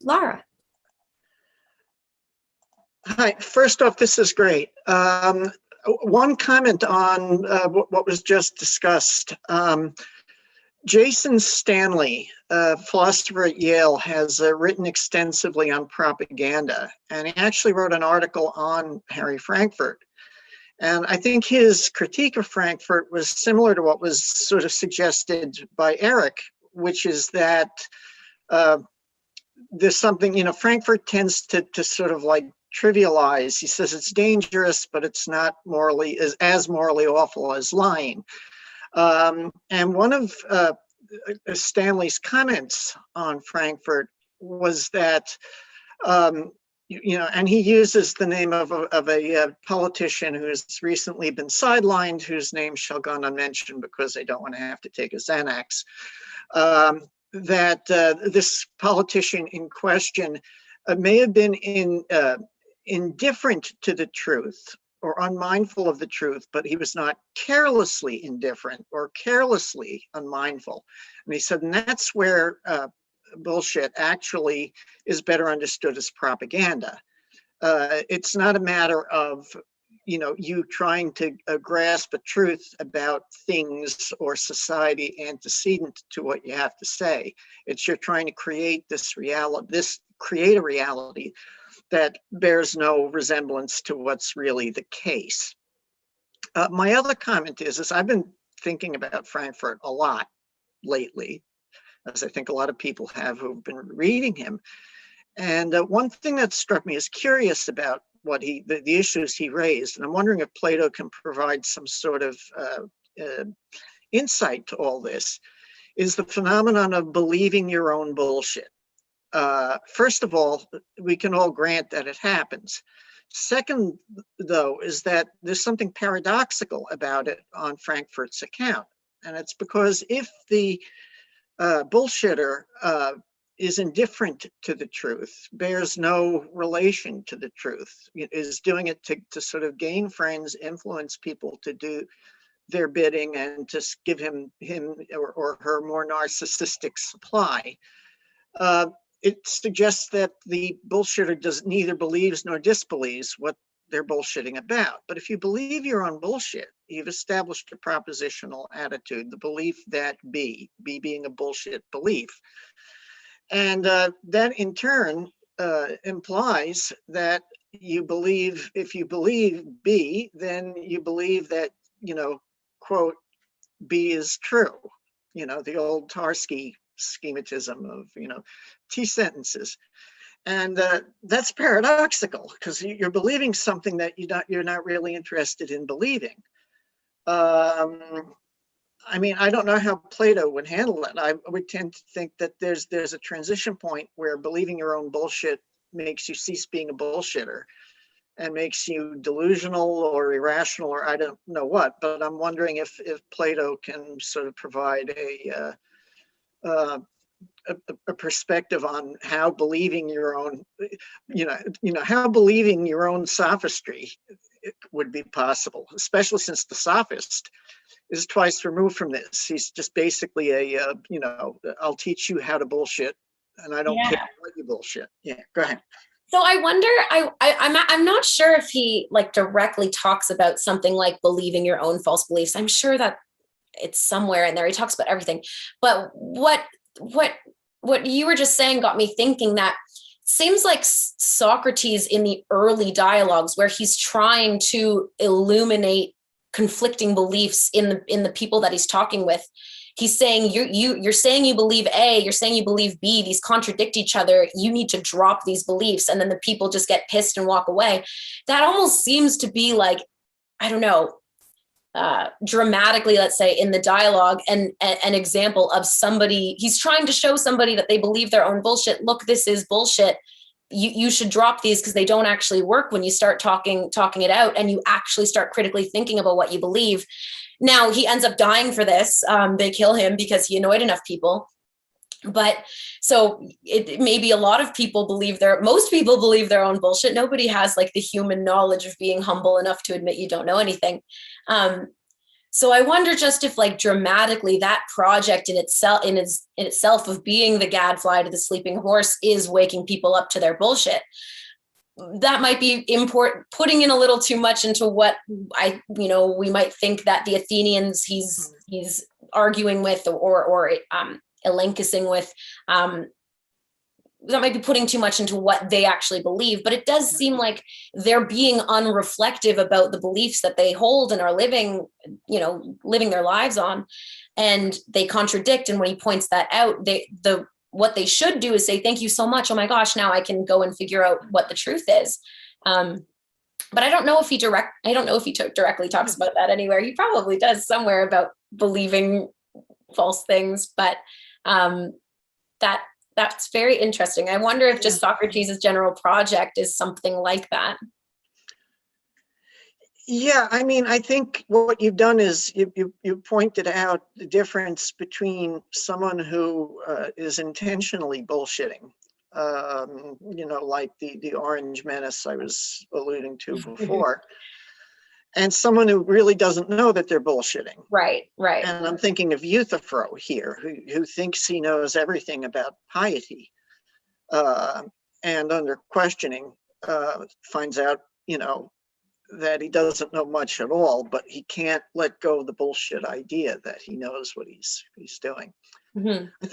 Laura. Hi, first off, this is great. One comment on what was just discussed. Jason Stanley, a philosopher at Yale, has written extensively on propaganda, and he actually wrote an article on Harry Frankfurt. And I think his critique of Frankfurt was similar to what was sort of suggested by Eric, which is that there's something, Frankfurt tends to sort of like trivialize. He says it's dangerous, but it's not morally as morally awful as lying. And one of Stanley's comments on Frankfurt was that, and he uses the name of a politician who has recently been sidelined, whose name shall go unmentioned because they don't want to have to take a Xanax, that this politician in question may have been indifferent to the truth or unmindful of the truth, but he was not carelessly indifferent or carelessly unmindful. And he said, and that's where bullshit actually is better understood as propaganda. It's not a matter of, you trying to grasp a truth about things or society antecedent to what you have to say. It's you're trying to create this reality, create a reality that bears no resemblance to what's really the case. My other comment is I've been thinking about Frankfurt a lot lately, as I think a lot of people have who've been reading him. And one thing that struck me as curious about what the issues he raised, and I'm wondering if Plato can provide some sort of insight to all this, is the phenomenon of believing your own bullshit. First of all, we can all grant that it happens. Second, though, is that there's something paradoxical about it on Frankfurt's account. And it's because if the bullshitter is indifferent to the truth, bears no relation to the truth, is doing it to sort of gain friends, influence people to do their bidding, and to give him or her more narcissistic supply, it suggests that the bullshitter neither believes nor disbelieves what they're bullshitting about. But if you believe your own bullshit, you've established a propositional attitude, the belief that B being a bullshit belief. And that in turn implies that you believe, if you believe B, then you believe that, quote, B is true. The old Tarski schematism of, T sentences. And that's paradoxical because you're believing something that you're not really interested in believing. I don't know how Plato would handle it. I would tend to think that there's a transition point where believing your own bullshit makes you cease being a bullshitter and makes you delusional or irrational or I don't know what. But I'm wondering if Plato can sort of provide a perspective on how believing your own, how believing your own sophistry would be possible, especially since the sophist is twice removed from this. He's just basically I'll teach you how to bullshit, and I don't care what you bullshit. Yeah, go ahead. So I wonder, I'm not sure if he directly talks about something like believing your own false beliefs. I'm sure that it's somewhere in there. He talks about everything, but what you were just saying got me thinking that seems like Socrates in the early dialogues where he's trying to illuminate conflicting beliefs in the people that he's talking with. He's saying you're saying you believe A, you're saying you believe B, these contradict each other. You need to drop these beliefs. And then the people just get pissed and walk away. That almost seems to be like, I don't know, dramatically, let's say, in the dialogue, and an example of somebody, he's trying to show somebody that they believe their own bullshit. Look, this is bullshit. You should drop these because they don't actually work when you start talking it out and you actually start critically thinking about what you believe. Now he ends up dying for this. They kill him because he annoyed enough people. But so it maybe a lot of people most people believe their own bullshit. Nobody has the human knowledge of being humble enough to admit you don't know anything. So I wonder just if dramatically that project in itself of being the gadfly to the sleeping horse is waking people up to their bullshit. That might be important, putting in a little too much into what we might think that the Athenians he's arguing with or elenchusing with that might be putting too much into what they actually believe, but it does seem like they're being unreflective about the beliefs that they hold and are living their lives on, and they contradict. And when he points that out, what they should do is say, thank you so much. Oh my gosh, now I can go and figure out what the truth is. But I don't know if he directly talks about that anywhere. He probably does somewhere about believing false things, but that's very interesting. I wonder if just Socrates' general project is something like that. Yeah, I mean, I think what you've done is you pointed out the difference between someone who is intentionally bullshitting, like the Orange Menace I was alluding to before, and someone who really doesn't know that they're bullshitting. Right. And I'm thinking of Euthyphro here, who thinks he knows everything about piety, and under questioning finds out, that he doesn't know much at all, but he can't let go of the bullshit idea that he knows what he's doing. Mm-hmm. I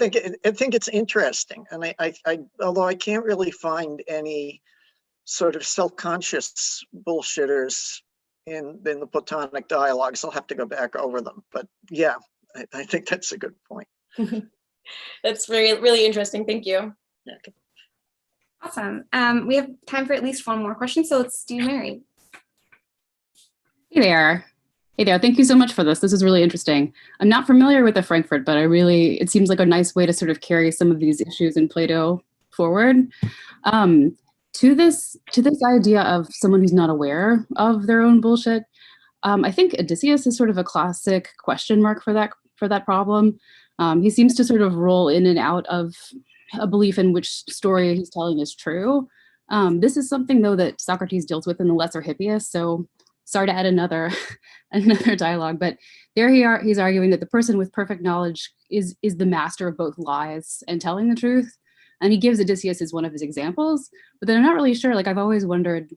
think it's interesting, and I although I can't really find any sort of self-conscious bullshitters in the Platonic dialogues. I'll have to go back over them, but yeah, I think that's a good point. That's really, really interesting. Thank you. Okay. Awesome. We have time for at least one more question, so let's do Mary. Hey there. Thank you so much for this. This is really interesting. I'm not familiar with the Frankfurt, but it seems like a nice way to sort of carry some of these issues in Plato forward. To this idea of someone who's not aware of their own bullshit, I think Odysseus is sort of a classic question mark for that problem. He seems to sort of roll in and out of a belief in which story he's telling is true. This is something, though, that Socrates deals with in the Lesser Hippias, so sorry to add another dialogue, but there he's arguing that the person with perfect knowledge is the master of both lies and telling the truth. And he gives Odysseus as one of his examples, but then I'm not really sure. Like, I've always wondered,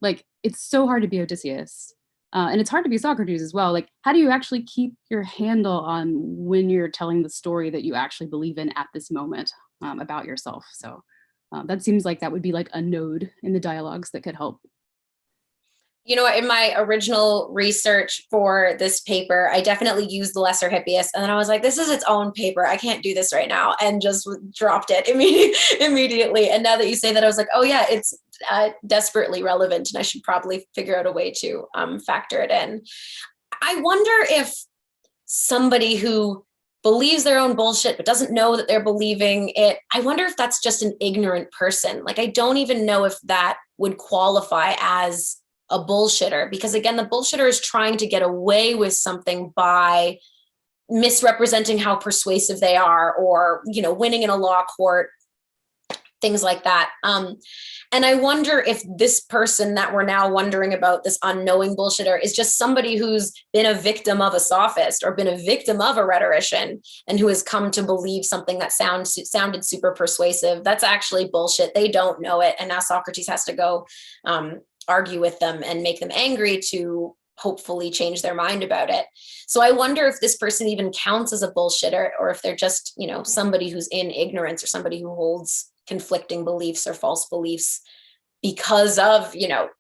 like, it's so hard to be Odysseus. And it's hard to be Socrates as well. Like, how do you actually keep your handle on when you're telling the story that you actually believe in at this moment about yourself? So that seems like that would be like a node in the dialogues that could help. In my original research for this paper, I definitely used the Lesser Hippias, and then I was like, this is its own paper. I can't do this right now, and just dropped it immediately. And now that you say that, I was like, oh yeah, it's desperately relevant, and I should probably figure out a way to factor it in. I wonder if somebody who believes their own bullshit but doesn't know that they're believing it, I wonder if that's just an ignorant person. Like, I don't even know if that would qualify as a bullshitter, because again, the bullshitter is trying to get away with something by misrepresenting how persuasive they are, or, winning in a law court, things like that. And I wonder if this person that we're now wondering about, this unknowing bullshitter, is just somebody who's been a victim of a sophist or been a victim of a rhetorician, and who has come to believe something that sounded super persuasive. That's actually bullshit. They don't know it. And now Socrates has to go argue with them and make them angry to hopefully change their mind about it. So I wonder if this person even counts as a bullshitter, or if they're just, somebody who's in ignorance, or somebody who holds conflicting beliefs or false beliefs because of,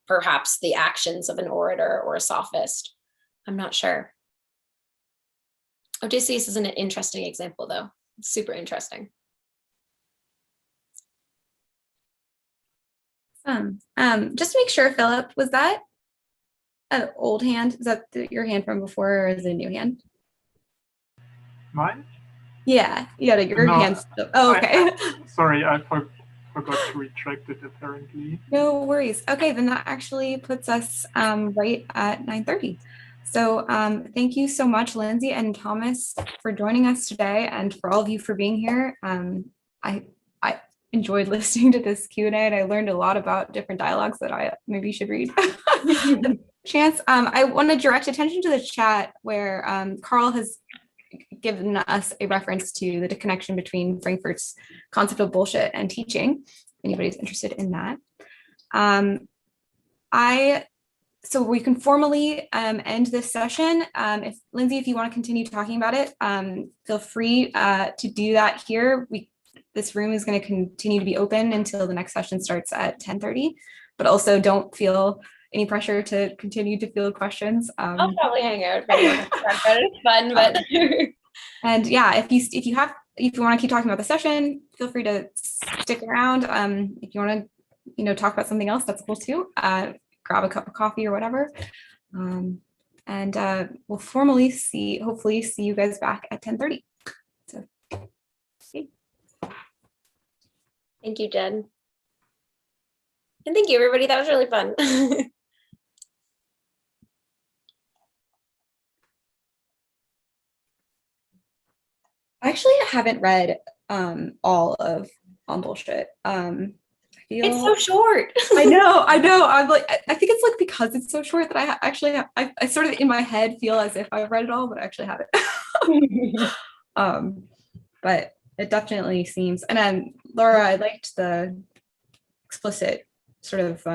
perhaps the actions of an orator or a sophist. I'm not sure. Odysseus is an interesting example, though. It's super interesting. Just to make sure, Philip, was that an old hand? Is that your hand from before, or is it a new hand? Mine? Yeah, your No, hand's still. Oh, okay. Sorry, I forgot to retract it, apparently. No worries. Okay, then that actually puts us right at 9:30. So thank you so much, Lindsay and Thomas, for joining us today, and for all of you for being here. I enjoyed listening to this Q&A, and I learned a lot about different dialogues that I maybe should read. Chance, I want to direct attention to the chat where Carl has given us a reference to the connection between Frankfurt's concept of bullshit and teaching. If anybody's interested in that. So we can formally end this session. If Lindsay, if you want to continue talking about it, feel free to do that here. We this room is going to continue to be open until the next session starts at 10:30, but also don't feel any pressure to continue to field questions. I'll probably hang out. It's fun, but and yeah, if you want to keep talking about the session, feel free to stick around. If you want to, talk about something else, that's cool too. Grab a cup of coffee or whatever. And we'll hopefully see you guys back at 10:30. So, okay. Thank you, Jen. And thank you, everybody. That was really fun. I actually haven't read all of On Bullshit. It's so short. I know. I'm like, I think it's like because it's so short that I actually have, I sort of in my head feel as if I've read it all, but I actually haven't. But it definitely seems, and then Laura, I liked the explicit sort of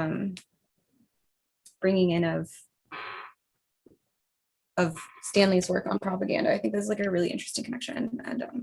bringing in of Stanley's work on propaganda. I think this is like a really interesting connection, and